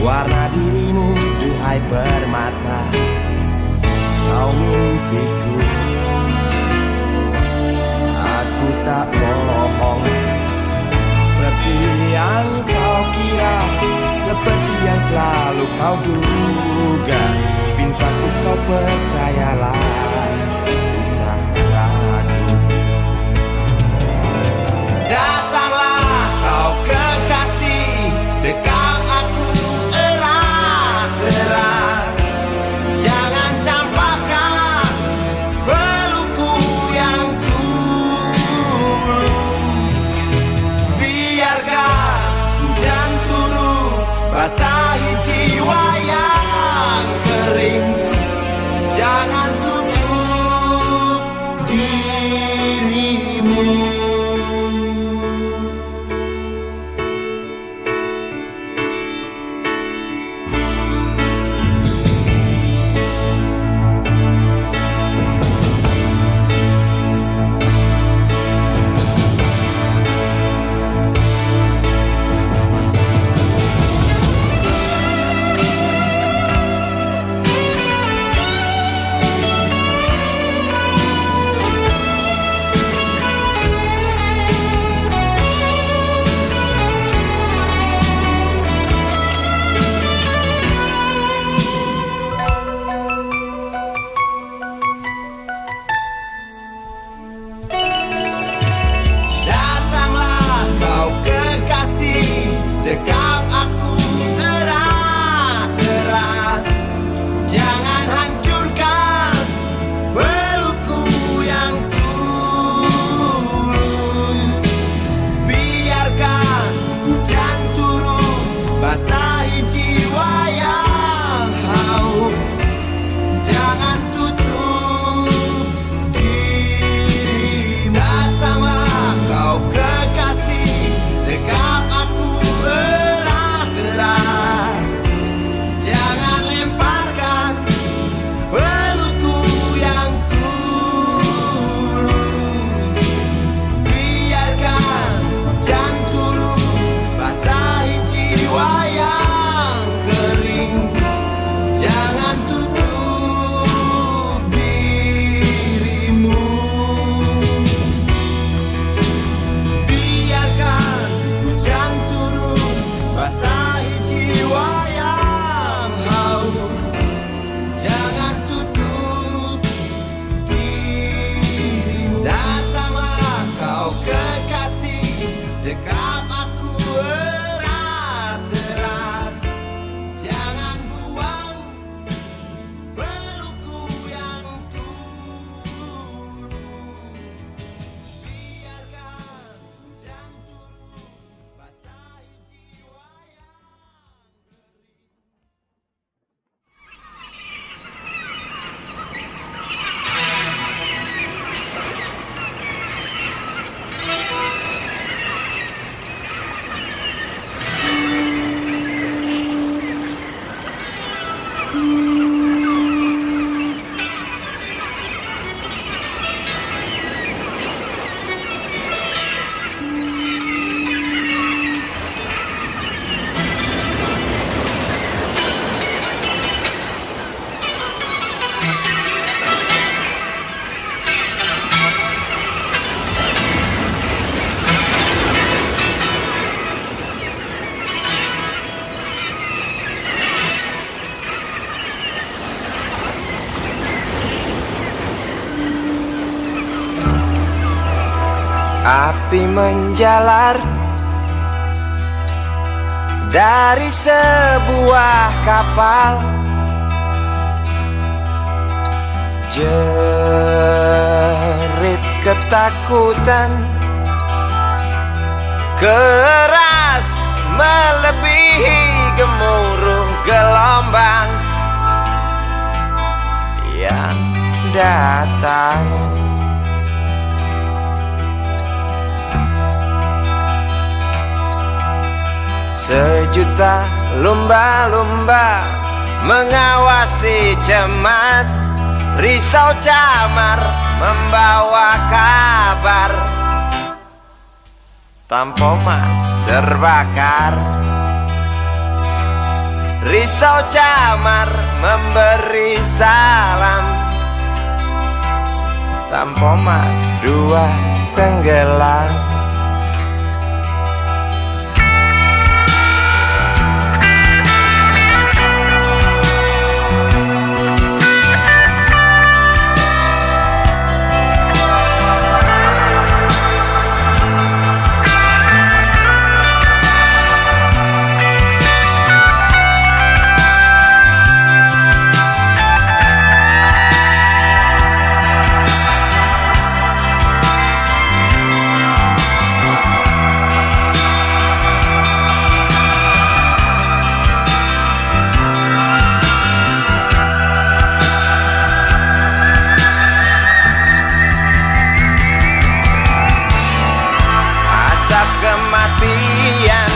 warna dirimu, duhai permata. Kau mimpiku, aku tak bohong. Seperti yang kau kira, seperti yang selalu kau duga, pintaku kau percayalah, usah ragu. Datanglah api menjalar dari sebuah kapal. Jerit ketakutan keras melebihi gemuruh gelombang yang datang. Sejuta lumba-lumba mengawasi cemas, risau camar membawa kabar. Tampomas terbakar, risau camar memberi salam. Tampomas dua tenggelam. Kematian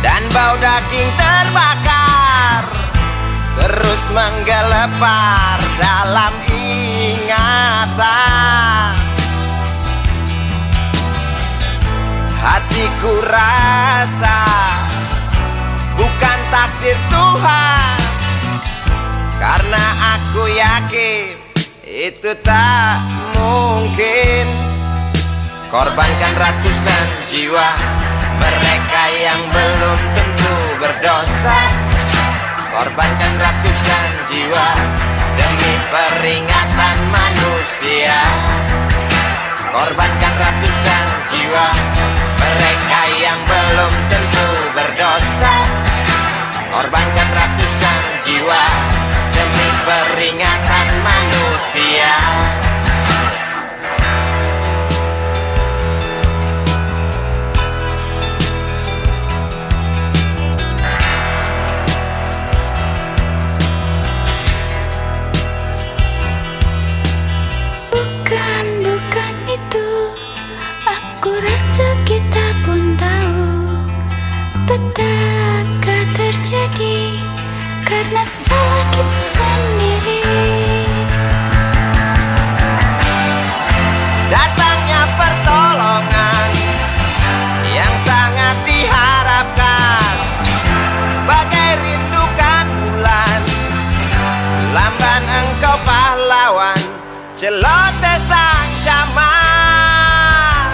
dan bau daging terbakar terus menggelepar dalam ingatan. Hatiku rasa bukan takdir Tuhan, karena aku yakin itu tak mungkin. Korbankan ratusan jiwa mereka yang belum tentu berdosa. Korbankan ratusan jiwa demi peringatan manusia. Korbankan ratusan jiwa mereka yang belum tentu berdosa. Korbankan ratusan jiwa demi peringatan manusia. Bukan itu, aku rasa kita pun tahu petaka terjadi karena salah kita sendiri. Datangnya pertolongan yang sangat diharapkan, bagai rindukan bulan, lamban engkau pahlawan, celoteh sang camat.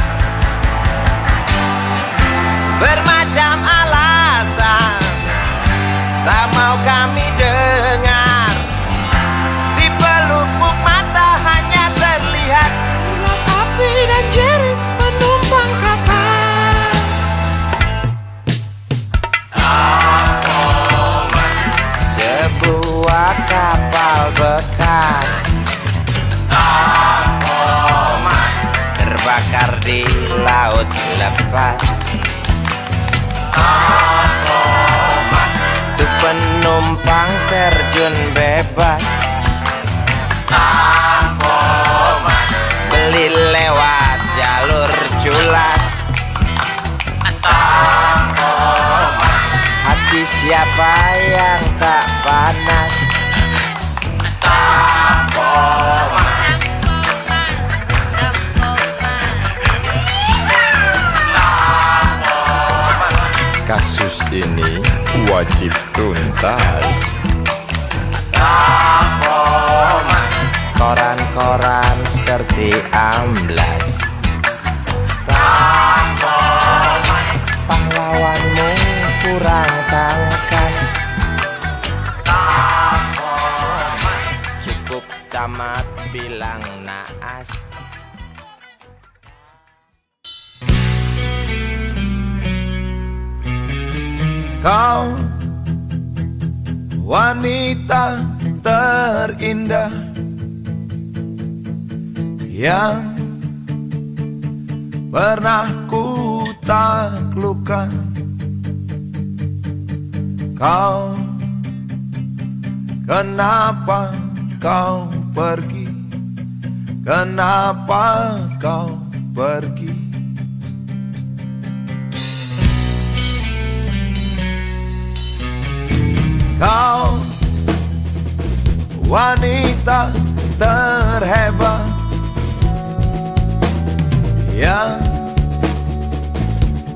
Bermacam alasan tak mau kami dengar, di pelupuk mata hanya terlihat ular api dan jerit penumpang kapal. Sebuah kapal bekas terbakar di laut lepas. Tuh penumpang terjun bebas, beli lewat jalur culas. Hati siapa yang tak panas? Kasus ini wajib tuntas. Koran-koran seperti amblas. Pahlawanmu kurang tangkas. Cukup tamat bilang naas. Kau wanita terindah yang pernah ku taklukkan. Kau, kenapa kau pergi? Kenapa kau pergi? Kau wanita terhebat yang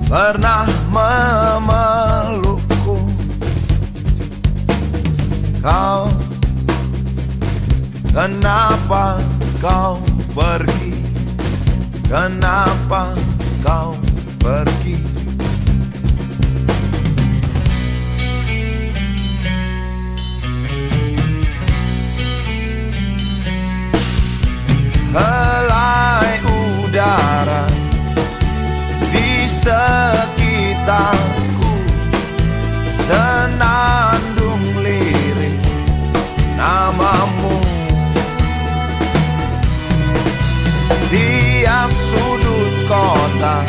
pernah memelukku. Kau, kenapa kau pergi? Kenapa kau pergi? Helai udara di sekitarku, senandung lirik namamu. Tiap sudut kota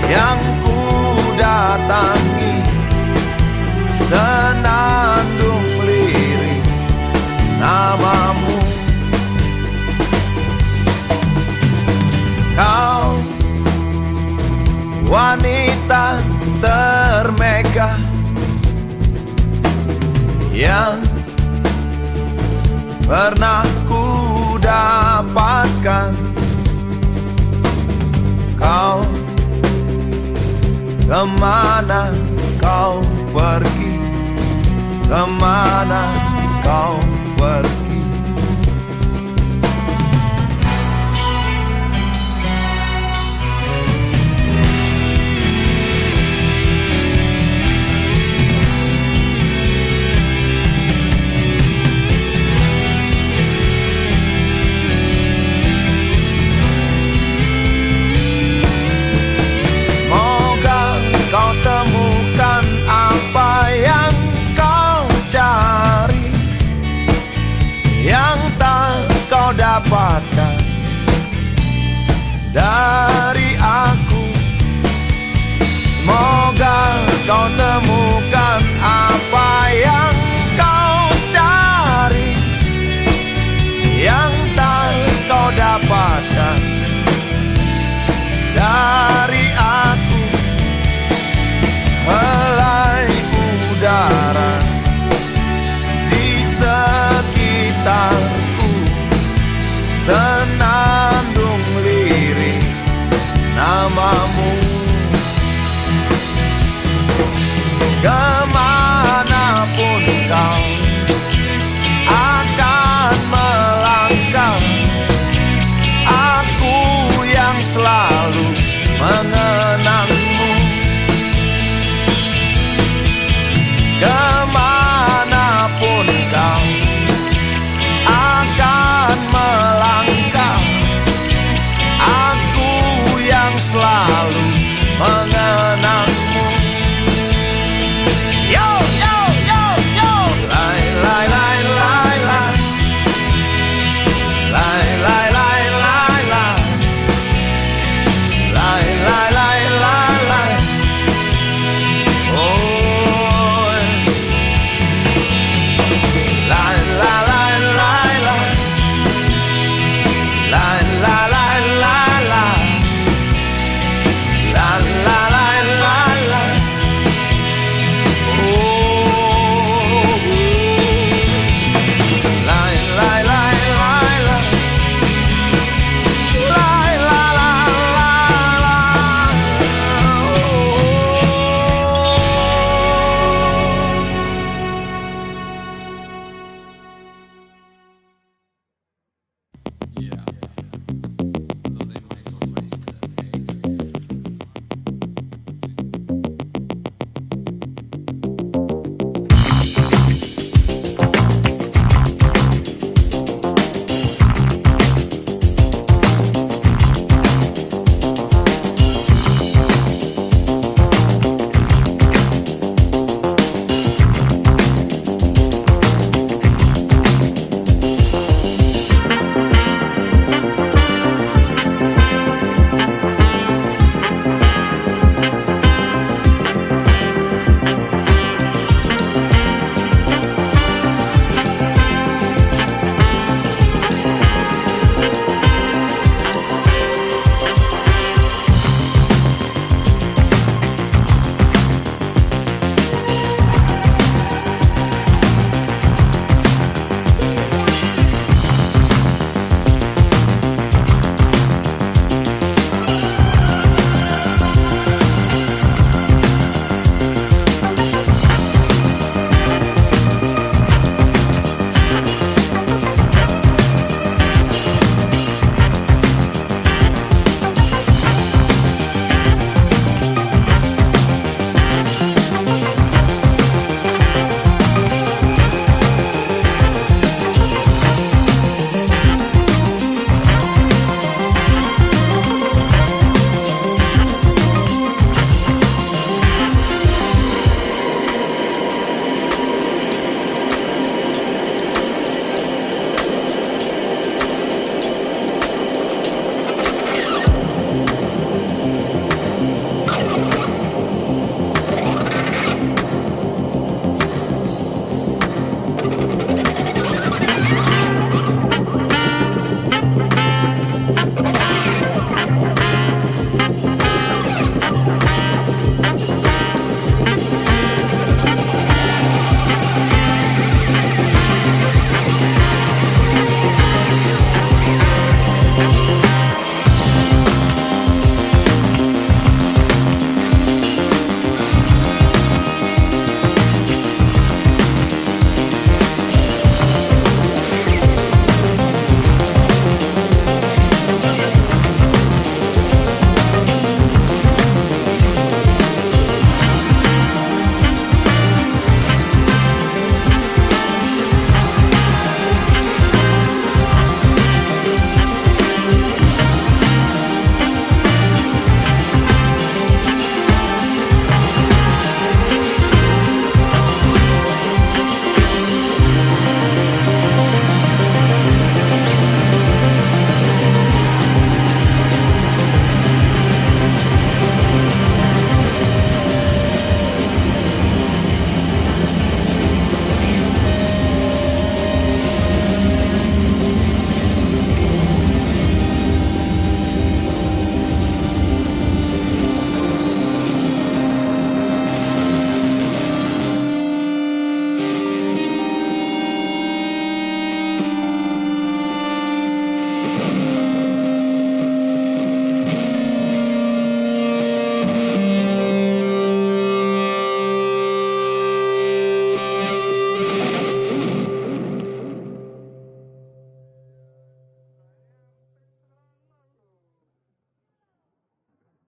yang ku datangi, senandung lirik namamu. Kau wanita termegah yang pernah ku dapatkan. Kau, kemana kau pergi? Kemana kau pergi?